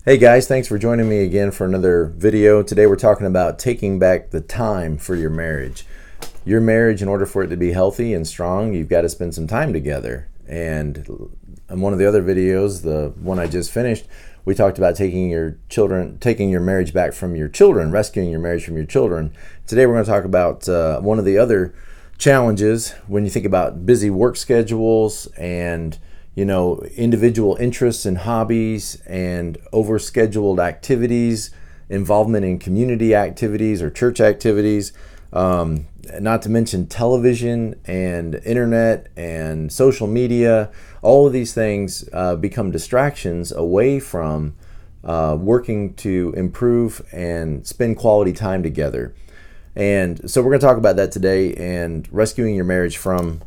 Hey guys, thanks for joining me again for another video. Today we're talking about taking back the time for your marriage. Your marriage, in order for it to be healthy and strong, you've got to spend some time together. And in one of the other videos, the one I just finished, we talked about taking your marriage back from your children, rescuing your marriage from your children. Today we're going to talk about one of the other challenges when you think about busy work schedules and individual interests and hobbies and overscheduled activities, involvement in community activities or church activities, not to mention television and internet and social media. All of these things become distractions away from working to improve and spend quality time together. And so we're going to talk about that today and rescuing your marriage from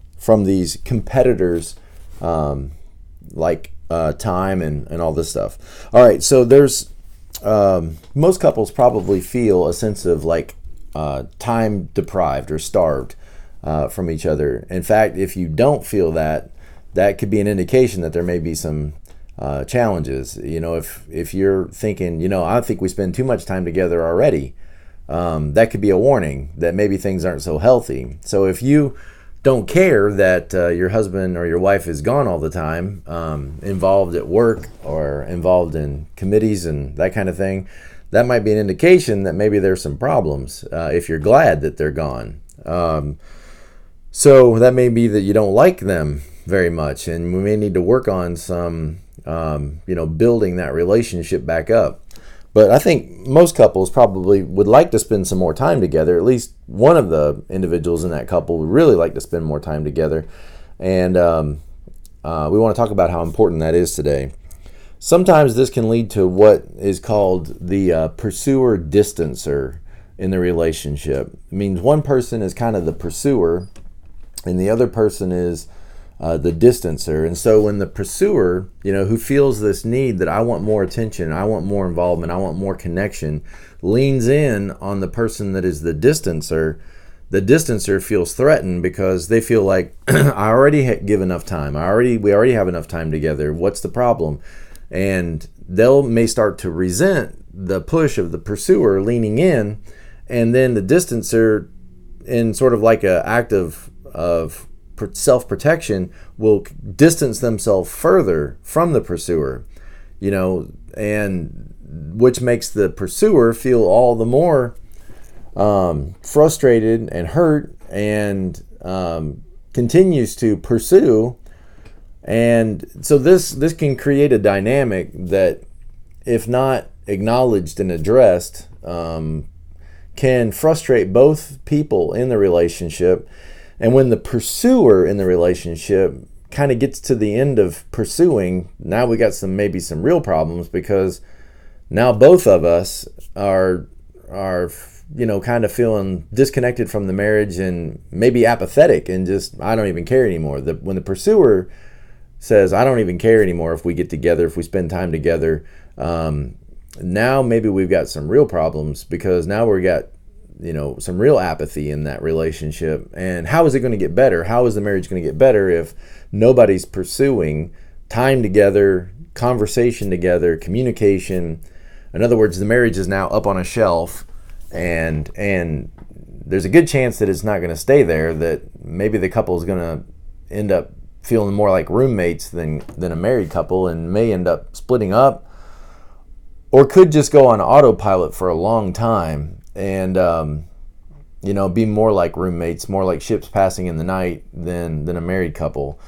these competitors, like time and all this stuff. All right, so there's most couples probably feel a sense of time deprived or starved from each other. In fact, if you don't feel that, that could be an indication that there may be some challenges. If you're thinking, I think we spend too much time together already, that could be a warning that maybe things aren't so healthy. So if you don't care that your husband or your wife is gone all the time, involved at work or involved in committees and that kind of thing, that might be an indication that maybe there's some problems if you're glad that they're gone. So that may be that you don't like them very much, and we may need to work on some, building that relationship back up. But I think most couples probably would like to spend some more time together. At least one of the individuals in that couple would really like to spend more time together. And we want to talk about how important that is today. Sometimes this can lead to what is called the pursuer-distancer in the relationship. It means one person is kind of the pursuer and the other person is the distancer. And so when the pursuer, who feels this need that I want more attention, I want more involvement, I want more connection, leans in on the person that is the distancer feels threatened because they feel like I already give enough time. We already have enough time together. What's the problem? And may start to resent the push of the pursuer leaning in, and then the distancer, in sort of like an act of self-protection, will distance themselves further from the pursuer, and which makes the pursuer feel all the more frustrated and hurt and continues to pursue. And so this can create a dynamic that, if not acknowledged and addressed, can frustrate both people in the relationship. And when the pursuer in the relationship kind of gets to the end of pursuing, now we got maybe some real problems, because now both of us are kind of feeling disconnected from the marriage and maybe apathetic and just, I don't even care anymore. When the pursuer says, I don't even care anymore if we get together, if we spend time together, now maybe we've got some real problems, because now we've got some real apathy in that relationship. And how is it going to get better? How is the marriage going to get better if nobody's pursuing time together, conversation together, communication? In other words, the marriage is now up on a shelf, and there's a good chance that it's not going to stay there, that maybe the couple is going to end up feeling more like roommates than a married couple, and may end up splitting up, or could just go on autopilot for a long time and be more like roommates, more like ships passing in the night than a married couple,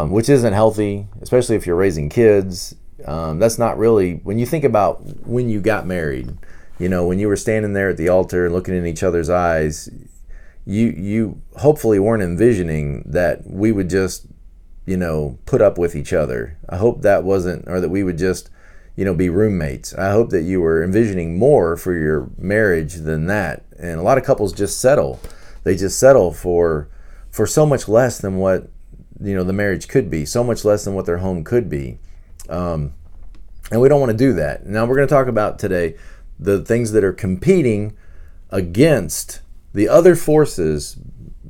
which isn't healthy, especially if you're raising kids. That's not really, when you think about when you got married, when you were standing there at the altar and looking in each other's eyes, you hopefully weren't envisioning that we would just put up with each other. I hope that wasn't, or that we would just be roommates. I hope that you were envisioning more for your marriage than that. And a lot of couples just settle. They just settle for so much less than what the marriage could be, so much less than what their home could be. And we don't want to do that. Now we're going to talk about today the things that are competing against the other forces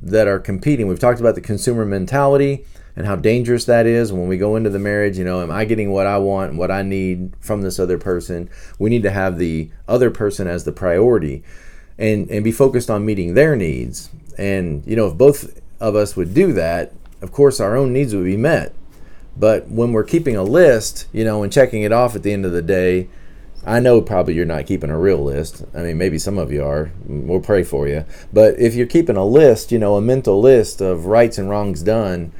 that are competing. We've talked about the consumer mentality, and how dangerous that is when we go into the marriage. Am I getting what I want and what I need from this other person? We need to have the other person as the priority and be focused on meeting their needs. And, if both of us would do that, of course, our own needs would be met. But when we're keeping a list, and checking it off at the end of the day, I know probably you're not keeping a real list. I mean, maybe some of you are. We'll pray for you. But if you're keeping a list, a mental list of rights and wrongs done,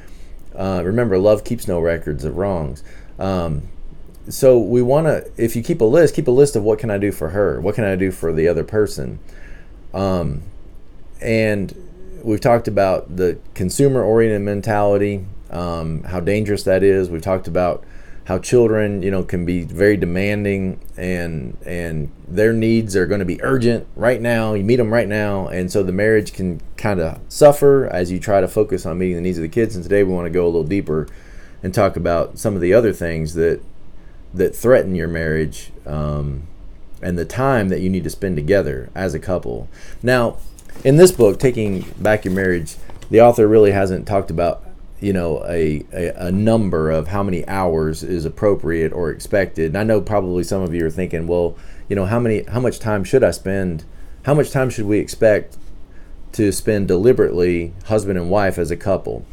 remember, love keeps no records of wrongs. So we want to, if you keep a list of what can I do for her? What can I do for the other person? And we've talked about the consumer-oriented mentality, how dangerous that is. We've talked about how children, can be very demanding, and their needs are going to be urgent right now. You meet them right now, and so the marriage can kind of suffer as you try to focus on meeting the needs of the kids. And today we want to go a little deeper and talk about some of the other things that threaten your marriage, and the time that you need to spend together as a couple. Now, in this book, Taking Back Your Marriage, the author really hasn't talked about a number of how many hours is appropriate or expected. And I know probably some of you are thinking, well, how much time should I spend? How much time should we expect to spend deliberately, husband and wife as a couple?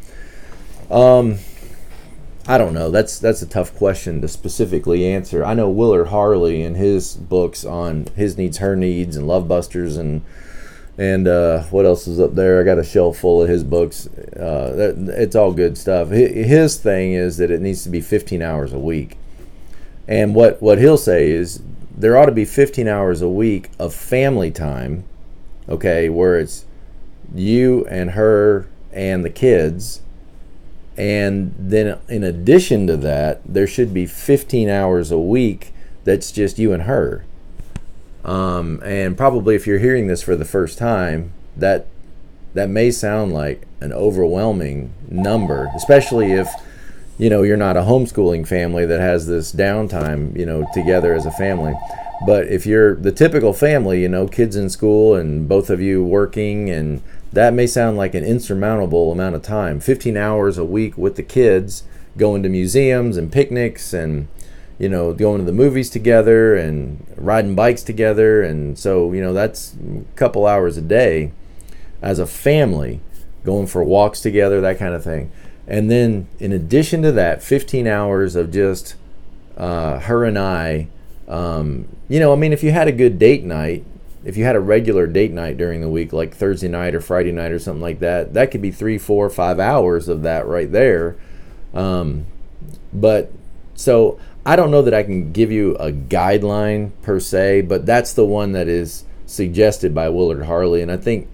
I don't know. That's a tough question to specifically answer. I know Willard Harley in his books on His Needs, Her Needs, and Love Busters, and what else is up there? I got a shelf full of his books. It's all good stuff. His thing is that it needs to be 15 hours a week. And what he'll say is there ought to be 15 hours a week of family time, okay, where it's you and her and the kids. And then in addition to that, there should be 15 hours a week that's just you and her. And probably if you're hearing this for the first time, that may sound like an overwhelming number, especially if you're not a homeschooling family that has this downtime together as a family. But if you're the typical family, kids in school and both of you working, and that may sound like an insurmountable amount of time. 15 hours a week with the kids, going to museums and picnics, and going to the movies together and riding bikes together. And so, that's a couple hours a day as a family, going for walks together, that kind of thing. And then in addition to that, 15 hours of just her and I, if you had a good date night, if you had a regular date night during the week, like Thursday night or Friday night or something like that, that could be 3, 4, 5 hours of that right there. But so I don't know that I can give you a guideline per se, but that's the one that is suggested by Willard Harley. And I think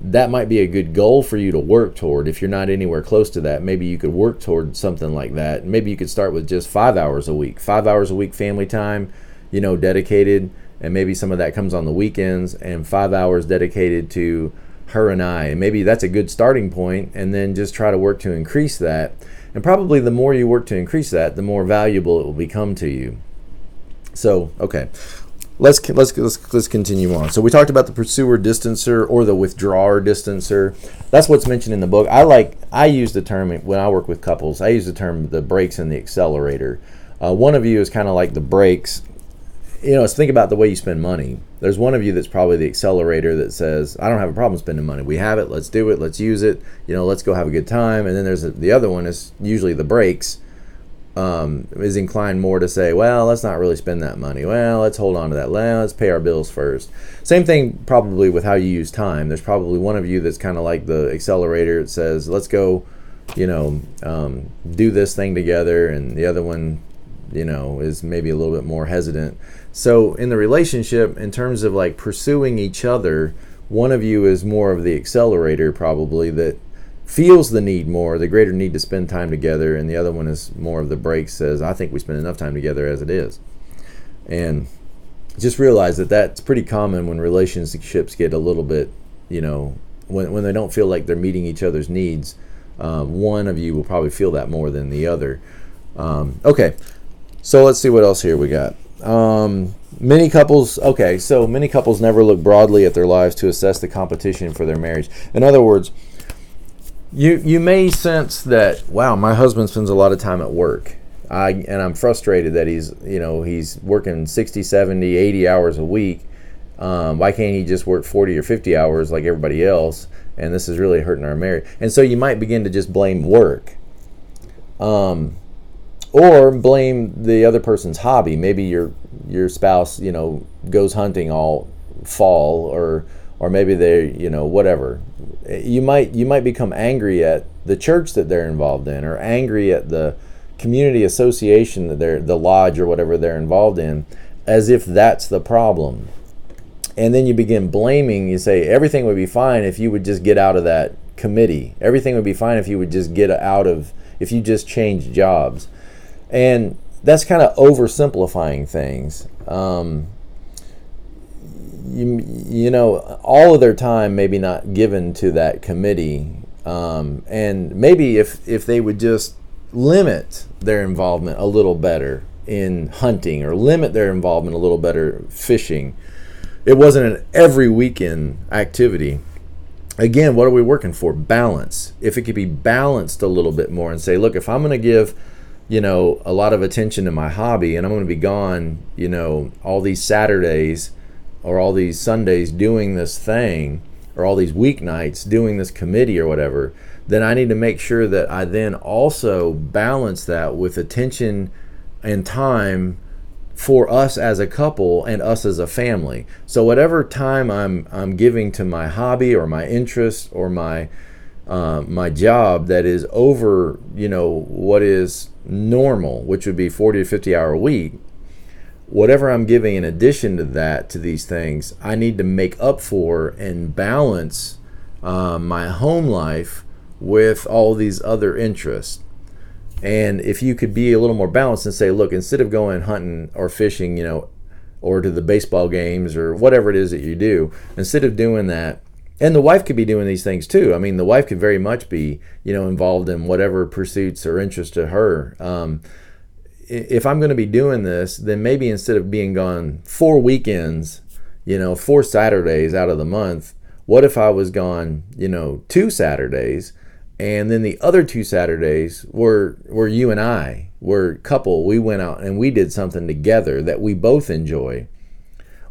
that might be a good goal for you to work toward. If you're not anywhere close to that, maybe you could work toward something like that. Maybe you could start with just 5 hours a week, 5 hours a week family time, dedicated. And maybe some of that comes on the weekends, and 5 hours dedicated to her and I. And maybe that's a good starting point, and then just try to work to increase that. And probably the more you work to increase that, the more valuable it will become to you. So, okay, let's continue on. So we talked about the pursuer distancer or the withdrawer distancer. That's what's mentioned in the book. I use the term when I work with couples. I use the term the brakes and the accelerator. One of you is kind of like the brakes. Think about the way you spend money. There's one of you that's probably the accelerator that says, I don't have a problem spending money. We have it. Let's do it. Let's use it. Let's go have a good time. And then there's the other one is usually the brakes, is inclined more to say, well, let's not really spend that money. Well, let's hold on to that. Well, let's pay our bills first. Same thing probably with how you use time. There's probably one of you that's kind of like the accelerator that says, let's go, do this thing together. And the other one, is maybe a little bit more hesitant. So in the relationship, in terms of like pursuing each other, one of you is more of the accelerator probably that feels the need more, the greater need to spend time together, and the other one is more of the brakes, says, I think we spend enough time together as it is. And just realize that that's pretty common when relationships get a little bit, when they don't feel like they're meeting each other's needs. One of you will probably feel that more than the other. Okay, so let's see what else here we got. Many couples never look broadly at their lives to assess the competition for their marriage. In other words, You may sense that, wow, my husband spends a lot of time at work. And I'm frustrated that he's working 60, 70, 80 hours a week. Why can't he just work 40 or 50 hours like everybody else? And this is really hurting our marriage. And so you might begin to just blame work. Or blame the other person's hobby. Maybe your spouse, goes hunting all fall, or maybe they, whatever. You might become angry at the church that they're involved in, or angry at the community association that the lodge or whatever they're involved in, as if that's the problem. And then you begin blaming. You say everything would be fine if you would just get out of that committee. Everything would be fine if you would just if you just changed jobs. And that's kind of oversimplifying things. All of their time maybe not given to that committee. And maybe if they would just limit their involvement a little better in hunting, or limit their involvement a little better fishing. It wasn't an every weekend activity. Again, what are we working for? Balance. If it could be balanced a little bit more and say, look, if I'm going to give, a lot of attention to my hobby, and I'm going to be gone, all these Saturdays or all these Sundays doing this thing, or all these weeknights doing this committee or whatever, then I need to make sure that I then also balance that with attention and time for us as a couple and us as a family. So whatever time I'm giving to my hobby or my interest or my job that is over, what is normal, which would be 40 to 50 hour a week, whatever I'm giving in addition to that, to these things, I need to make up for and balance my home life with all these other interests. And if you could be a little more balanced and say, look, instead of going hunting or fishing, or to the baseball games or whatever it is that you do, instead of doing that, and the wife could be doing these things too. I mean, the wife could very much be, involved in whatever pursuits or interest to her. If I'm going to be doing this, then maybe instead of being gone 4 weekends, 4 Saturdays out of the month, what if I was gone, 2 Saturdays, and then the other 2 Saturdays were you and I were a couple. We went out and we did something together that we both enjoy,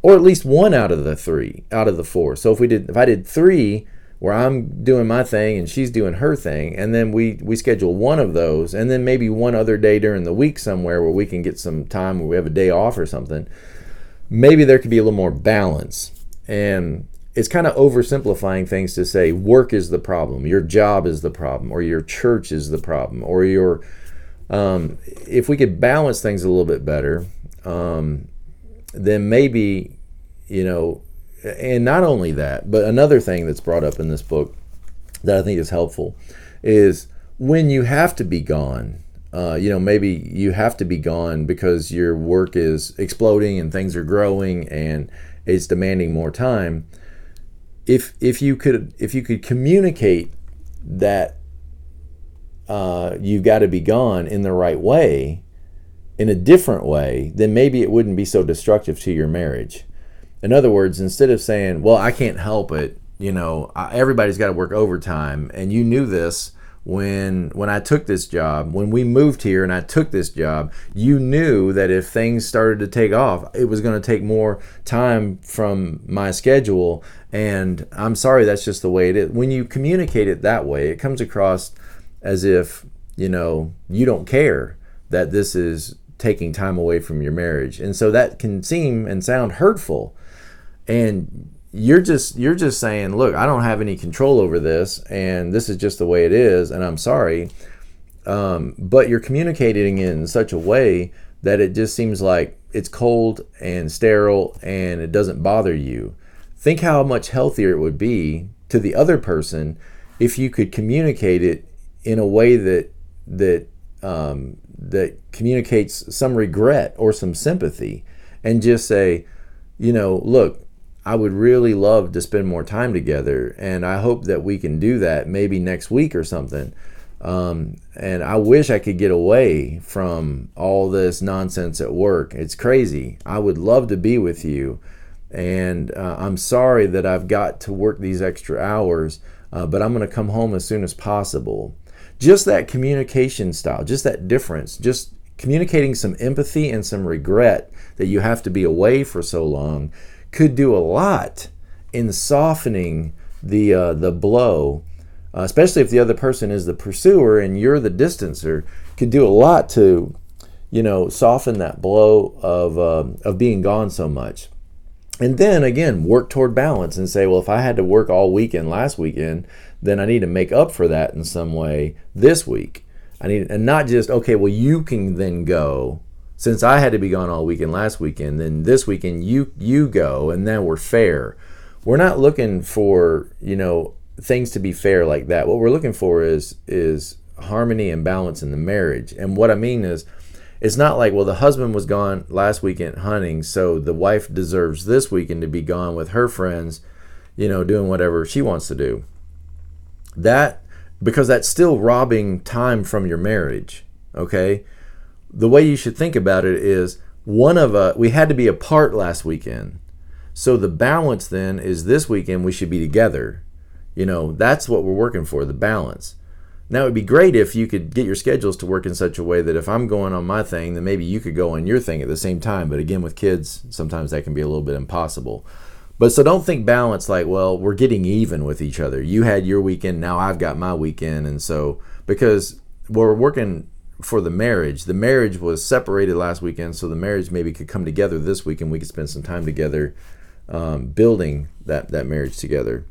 or at least 1 out of the 4. So if I did 3 where I'm doing my thing and she's doing her thing, and then we schedule 1 of those, and then maybe 1 other day during the week somewhere where we can get some time where we have a day off or something, maybe there could be a little more balance. And it's kind of oversimplifying things to say work is the problem, your job is the problem, or your church is the problem, or if we could balance things a little bit better, then maybe, and not only that, but another thing that's brought up in this book that I think is helpful is when you have to be gone, maybe you have to be gone because your work is exploding and things are growing and it's demanding more time. If you could communicate that you've got to be gone in the right way, in a different way, then maybe it wouldn't be so destructive to your marriage. In other words, instead of saying, well, I can't help it, everybody's got to work overtime, and you knew this when I took this job, when we moved here and I took this job, you knew that if things started to take off, it was going to take more time from my schedule, and I'm sorry, that's just the way it is. When you communicate it that way, it comes across as if, you don't care that this is taking time away from your marriage. And so that can seem and sound hurtful. And you're just saying, look, I don't have any control over this, and this is just the way it is, and I'm sorry. But you're communicating in such a way that it just seems like it's cold and sterile and it doesn't bother you. Think how much healthier it would be to the other person if you could communicate it in a way that communicates some regret or some sympathy, and just say, look, I would really love to spend more time together, and I hope that we can do that maybe next week or something. And I wish I could get away from all this nonsense at work. It's crazy. I would love to be with you, and I'm sorry that I've got to work these extra hours. but I'm going to come home as soon as possible. Just that communication style, just that difference, just communicating some empathy and some regret that you have to be away for so long could do a lot in softening the blow, especially if the other person is the pursuer and you're the distancer. Could do a lot to, soften that blow of being gone so much. And then again, work toward balance and say, well, if I had to work all weekend last weekend, then I need to make up for that in some way this week. And not just, okay, well, you can then go. Since I had to be gone all weekend last weekend, then this weekend you go, and then we're fair. We're not looking for, things to be fair like that. What we're looking for is harmony and balance in the marriage. And what I mean is, it's not like, well, the husband was gone last weekend hunting, so the wife deserves this weekend to be gone with her friends, doing whatever she wants to do. Because that's still robbing time from your marriage, okay? The way you should think about it is, we had to be apart last weekend. So the balance then is this weekend we should be together. That's what we're working for, the balance. Now, it'd be great if you could get your schedules to work in such a way that if I'm going on my thing, then maybe you could go on your thing at the same time. But again, with kids, sometimes that can be a little bit impossible. But so don't think balance like, well, we're getting even with each other. You had your weekend, now I've got my weekend. And so, because we're working for the marriage was separated last weekend, so the marriage maybe could come together this week and we could spend some time together building that marriage together.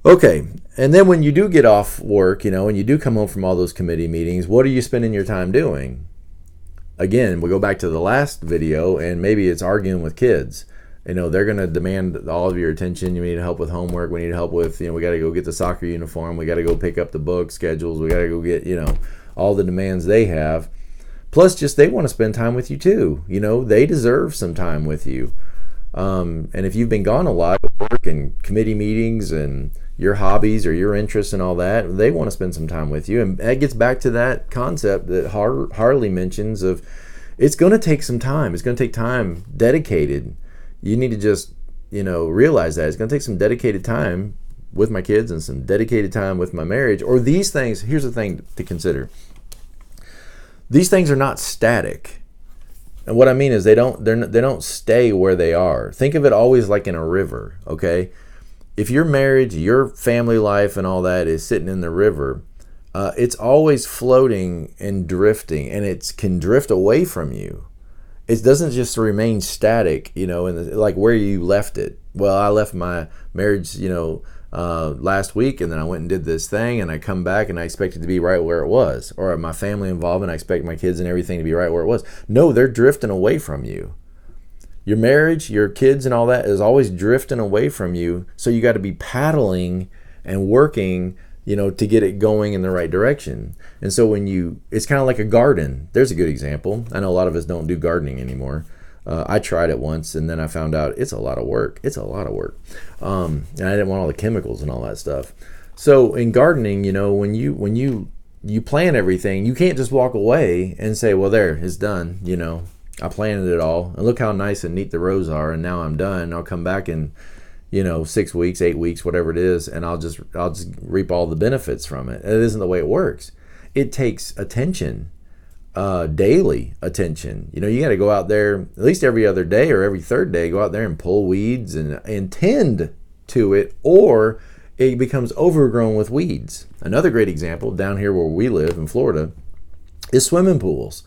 Okay, and then when you do get off work, and you do come home from all those committee meetings, what are you spending your time doing? Again, we go back to the last video, and maybe it's arguing with kids. They're going to demand all of your attention. You need help with homework. We need help with, we got to go get the soccer uniform. We got to go pick up the book schedules. We got to go get, all the demands they have. Plus, just they want to spend time with you too. They deserve some time with you. And if you've been gone a lot at work and committee meetings and your hobbies or your interests and all that, they want to spend some time with you. And that gets back to that concept that Harley mentions of it's going to take some time. It's going to take time dedicated. You need to just, realize that it's going to take some dedicated time with my kids and some dedicated time with my marriage. Or these things, here's the thing to consider. These things are not static. And what I mean is they don't stay where they are. Think of it always like in a river, okay? If your marriage, your family life and all that is sitting in the river, it's always floating and drifting, and it can drift away from you. It doesn't just remain static, like where you left it. Well, I left my marriage, last week, and then I went and did this thing, and I come back and I expect it to be right where it was. Or my family involvement, I expect my kids and everything to be right where it was. No, they're drifting away from you. Your marriage, your kids and all that is always drifting away from you. So you got to be paddling and working, to get it going in the right direction. And so it's kind of like a garden. There's a good example. I know a lot of us don't do gardening anymore. I tried it once, and then I found out it's a lot of work. And I didn't want all the chemicals and all that stuff. So in gardening, when you plant everything, you can't just walk away and say, well, there, it's done. I planted it all, and look how nice and neat the rows are, and now I'm done. I'll come back in, 6 weeks, 8 weeks, whatever it is, and I'll just reap all the benefits from it. It isn't the way it works. It takes attention. Daily attention. You got to go out there at least every other day or every third day, go out there and pull weeds and tend to it, or it becomes overgrown with weeds. Another great example down here where we live in Florida is swimming pools.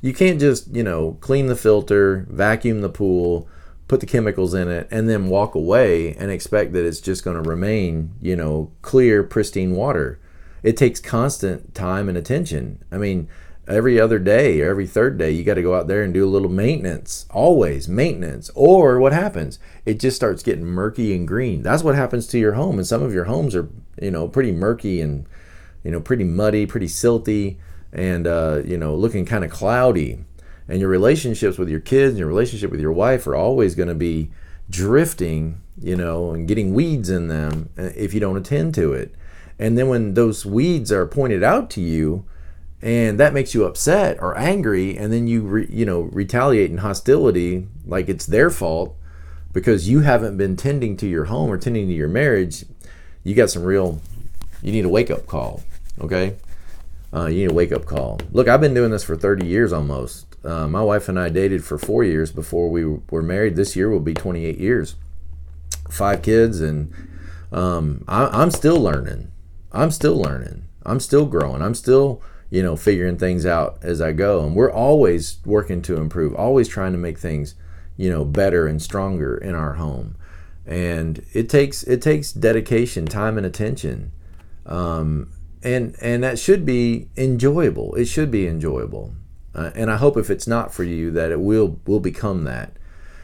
You can't just, clean the filter, vacuum the pool, put the chemicals in it, and then walk away and expect that it's just going to remain, clear, pristine water. It takes constant time and attention. I mean, every other day or every third day, you got to go out there and do a little maintenance, always maintenance. Or what happens? It just starts getting murky and green. That's what happens to your home. And some of your homes are, pretty murky and, pretty muddy, pretty silty, and, looking kind of cloudy. And your relationships with your kids and your relationship with your wife are always going to be drifting, and getting weeds in them if you don't attend to it. And then when those weeds are pointed out to you, and that makes you upset or angry, and then you retaliate in hostility like it's their fault because you haven't been tending to your home or tending to your marriage, you got some real, you need a wake-up call, okay? You need a wake-up call. Look, I've been doing this for 30 years almost. My wife and I dated for 4 years before we were married. This year will be 28 years. 5 kids, and I'm still learning. I'm still growing. I'm still, figuring things out as I go. And we're always working to improve, always trying to make things, better and stronger in our home. And it takes dedication, time, and attention. And that should be enjoyable. It should be enjoyable. And I hope if it's not for you that it will become that.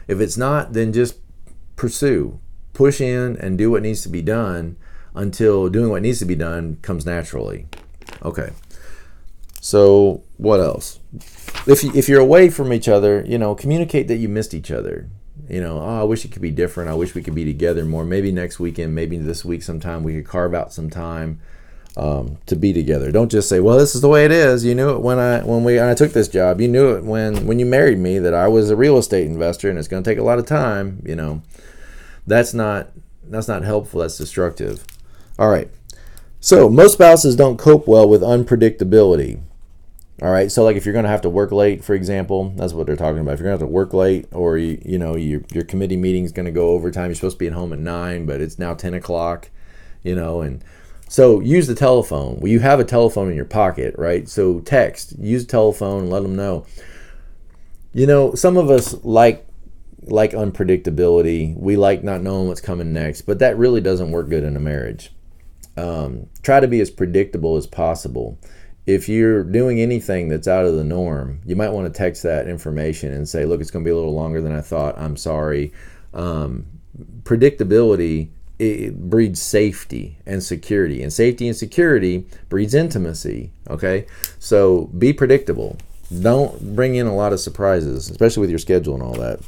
If it's not, then just pursue. Push in and do what needs to be done until doing what needs to be done comes naturally. Okay. So what else? If you're away from each other, communicate that you missed each other. I wish it could be different. I wish we could be together more. Maybe next weekend, maybe this week sometime we could carve out some time to be together. Don't just say, well, this is the way it is. You knew it when I took this job. You knew it when you married me that I was a real estate investor and it's going to take a lot of time. That's not helpful. That's destructive. All right. So most spouses don't cope well with unpredictability. All right. So like if you're going to have to work late, for example, that's what they're talking about. If you're going to have to work late, or your committee meeting is going to go overtime, you're supposed to be at home at 9, but it's now 10 o'clock, and so use the telephone. Well, you have a telephone in your pocket, right? So use the telephone and let them know. Some of us like unpredictability. We like not knowing what's coming next, but that really doesn't work good in a marriage. Try to be as predictable as possible. If you're doing anything that's out of the norm, you might want to text that information and say, look, it's going to be a little longer than I thought. I'm sorry. Predictability, it breeds safety and security. And safety and security breeds intimacy. Okay? So be predictable. Don't bring in a lot of surprises, especially with your schedule and all that.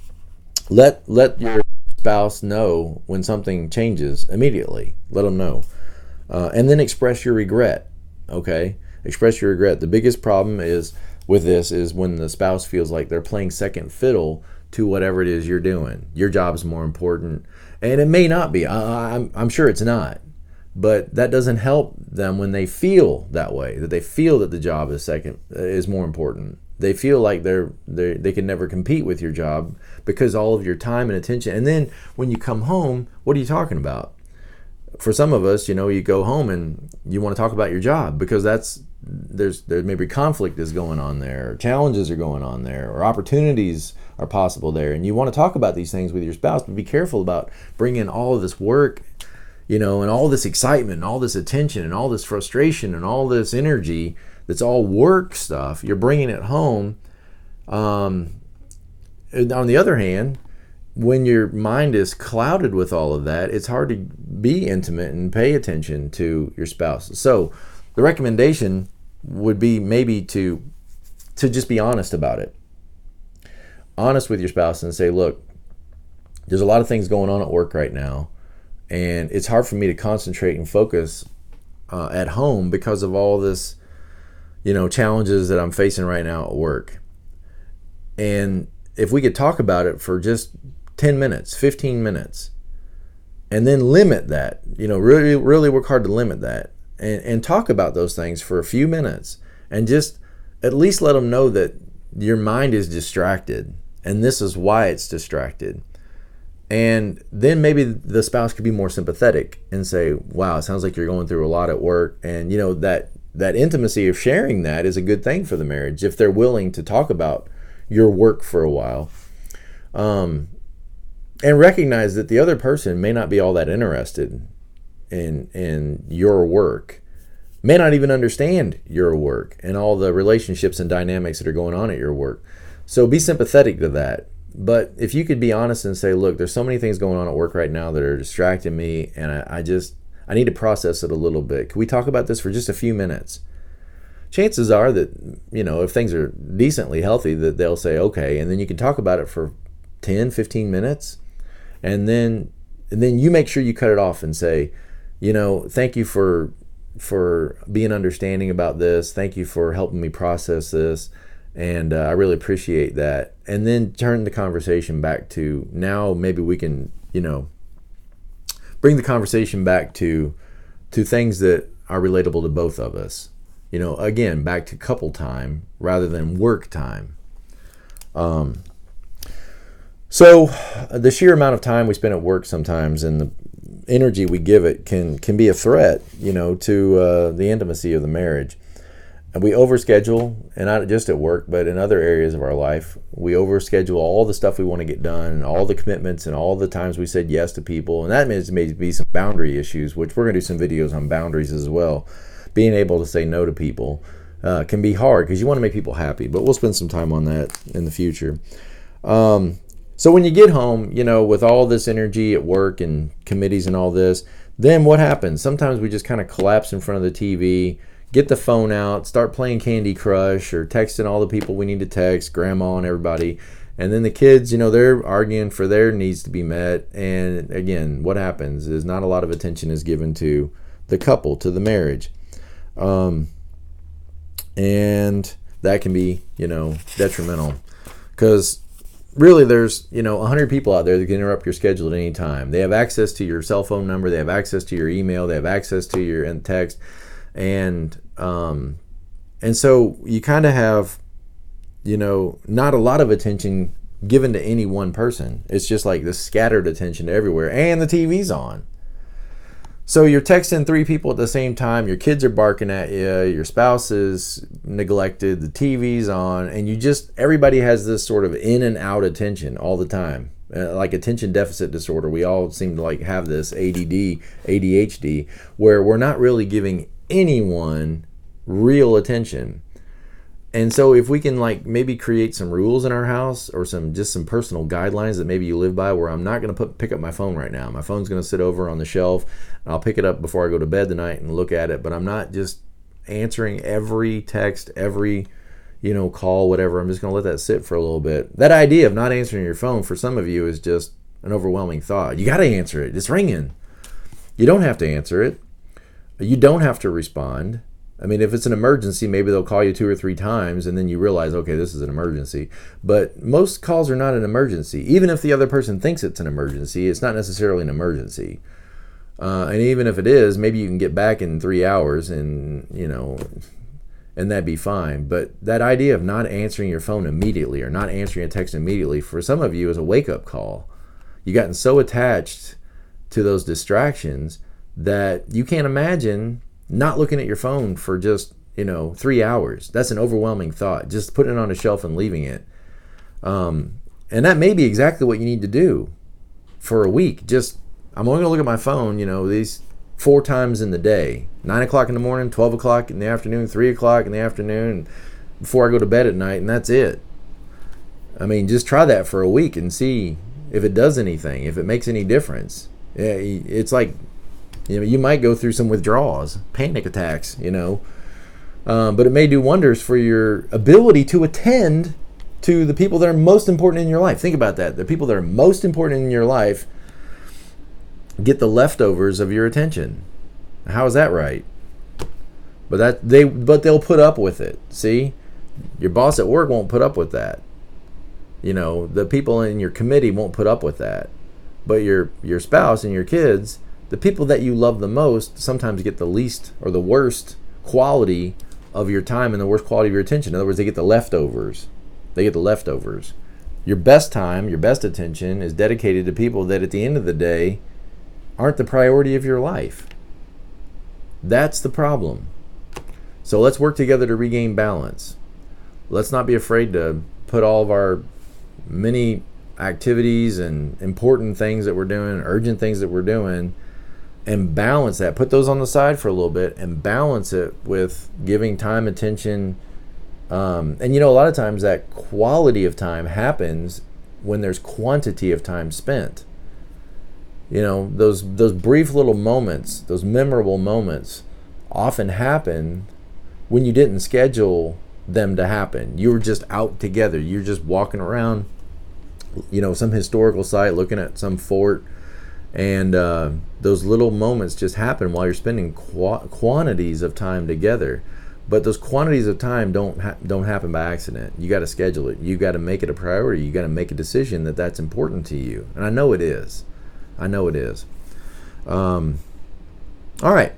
Let your spouse know when something changes immediately. Let them know. And then express your regret. Okay? Express your regret. The biggest problem with this is when the spouse feels like they're playing second fiddle to whatever it is you're doing. Your job is more important. And it may not be. I'm sure it's not. But that doesn't help them when they feel that way, that they feel that the job is more important. They feel like they can never compete with your job because all of your time and attention. And then when you come home, what are you talking about? For some of us, you go home and you want to talk about your job because there maybe conflict is going on there, or challenges are going on there, or opportunities are possible there, and you want to talk about these things with your spouse. But be careful about bringing all of this work, and all this excitement, and all this attention, and all this frustration, and all this energy that's all work stuff. You're bringing it home. And on the other hand, when your mind is clouded with all of that, it's hard to be intimate and pay attention to your spouse. So the recommendation would be maybe to just be honest about it. Honest with your spouse and say, look, there's a lot of things going on at work right now, and it's hard for me to concentrate and focus at home because of all this, challenges that I'm facing right now at work. And if we could talk about it for just 10 minutes, 15 minutes, and then limit that, really, really work hard to limit that and talk about those things for a few minutes and just at least let them know that your mind is distracted and this is why it's distracted. And then maybe the spouse could be more sympathetic and say, wow, it sounds like you're going through a lot at work. And that intimacy of sharing that is a good thing for the marriage if they're willing to talk about your work for a while. And recognize that the other person may not be all that interested in your work, may not even understand your work and all the relationships and dynamics that are going on at your work. So be sympathetic to that. But if you could be honest and say, look, there's so many things going on at work right now that are distracting me, and I need to process it a little bit. Can we talk about this for just a few minutes? Chances are that, if things are decently healthy, that they'll say, okay, and then you can talk about it for 10, 15 minutes. And then you make sure you cut it off and say, thank you for being understanding about this. Thank you for helping me process this. And I really appreciate that. And then turn the conversation back to now maybe we can, bring the conversation back to things that are relatable to both of us. Again, back to couple time rather than work time. So the sheer amount of time we spend at work sometimes and the energy we give it can be a threat, to the intimacy of the marriage. And we overschedule, and not just at work, but in other areas of our life. We overschedule all the stuff we want to get done and all the commitments and all the times we said yes to people. And that may be some boundary issues, which we're going to do some videos on boundaries as well. Being able to say no to people can be hard because you want to make people happy, but we'll spend some time on that in the future. So when you get home, with all this energy at work and committees and all this, then what happens? Sometimes we just kind of collapse in front of the TV, get the phone out, start playing Candy Crush or texting all the people we need to text, grandma and everybody. And then the kids, they're arguing for their needs to be met. And again, what happens is not a lot of attention is given to the couple, to the marriage. And that can be, detrimental. Because really there's, 100 people out there that can interrupt your schedule at any time. They have access to your cell phone number. They have access to your email. They have access to your text. And so you kind of have, not a lot of attention given to any one person. It's just like this scattered attention everywhere, and the TV's on. So you're texting 3 people at the same time, your kids are barking at you, your spouse is neglected, the TV's on, and everybody has this sort of in and out attention all the time. Like attention deficit disorder. We all seem to have this ADD, ADHD, where we're not really giving anyone real attention. And so if we can maybe create some rules in our house or some personal guidelines that maybe you live by, where I'm not going to pick up my phone right now. My phone's going to sit over on the shelf and I'll pick it up before I go to bed tonight and look at it, but I'm not just answering every text, every call, whatever. I'm just going to let that sit for a little bit. That idea of not answering your phone for some of you is just an overwhelming thought. You got to answer it. It's ringing. You don't have to answer it. You don't have to respond. I mean, if it's an emergency, maybe they'll call you 2 or 3 times and then you realize, okay, this is an emergency. But most calls are not an emergency. Even if the other person thinks it's an emergency, it's not necessarily an emergency. And even if it is, maybe you can get back in 3 hours and that'd be fine. But that idea of not answering your phone immediately or not answering a text immediately, for some of you is a wake-up call. You've gotten so attached to those distractions that you can't imagine not looking at your phone for just 3 hours. That's an overwhelming thought. Just putting it on a shelf and leaving it. And that may be exactly what you need to do for a week. I'm only going to look at my phone, these 4 times in the day. 9 o'clock in the morning, 12 o'clock in the afternoon, 3 o'clock in the afternoon, before I go to bed at night, and that's it. I mean, just try that for a week and see if it does anything, if it makes any difference. Yeah, it's like, you might go through some withdrawals, panic attacks, but it may do wonders for your ability to attend to the people that are most important in your life. Think about that. The people that are most important in your life get the leftovers of your attention. How is that right? But they'll put up with it. See, your boss at work won't put up with that. The people in your committee won't put up with that. But your spouse and your kids, the people that you love the most, sometimes get the least or the worst quality of your time and the worst quality of your attention. In other words, they get the leftovers. Your best time, your best attention is dedicated to people that at the end of the day aren't the priority of your life. That's the problem. So let's work together to regain balance. Let's not be afraid to put all of our many activities and important things that we're doing, urgent things that we're doing, and balance that. Put those on the side for a little bit and balance it with giving time, attention. And a lot of times that quality of time happens when there's quantity of time spent. Those brief little moments, those memorable moments often happen when you didn't schedule them to happen. You were just out together. You're just walking around, some historical site, looking at some fort, and those little moments just happen while you're spending quantities of time together. But those quantities of time don't happen by accident. You got to schedule it. You got to make it a priority. You got to make a decision that that's important to you. And I know it is. All right.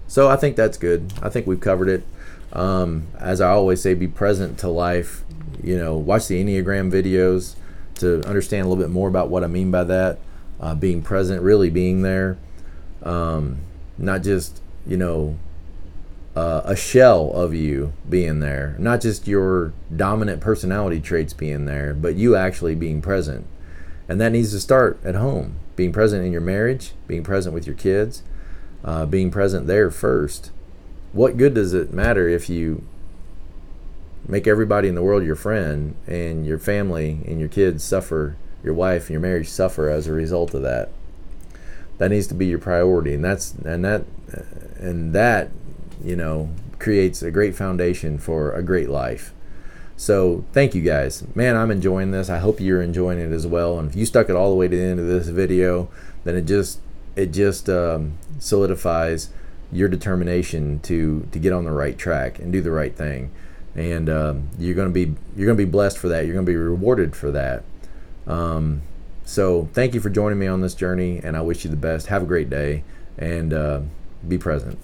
So I think that's good. I think we've covered it. As I always say, be present to life. Watch the Enneagram videos to understand a little bit more about what I mean by that. Being present, really being there. Not just, a shell of you being there. Not just your dominant personality traits being there, but you actually being present. And that needs to start at home. Being present in your marriage, being present with your kids, being present there first. What good does it matter if you make everybody in the world your friend and your family and your kids suffer, your wife and your marriage suffer as a result of that? That needs to be your priority, and that creates a great foundation for a great life. So thank you guys. Man, I'm enjoying this. I hope you're enjoying it as well. And if you stuck it all the way to the end of this video, then it just solidifies your determination to get on the right track and do the right thing. And you're going to be blessed for that. You're going to be rewarded for that. So thank you for joining me on this journey, and I wish you the best. Have a great day, and be present.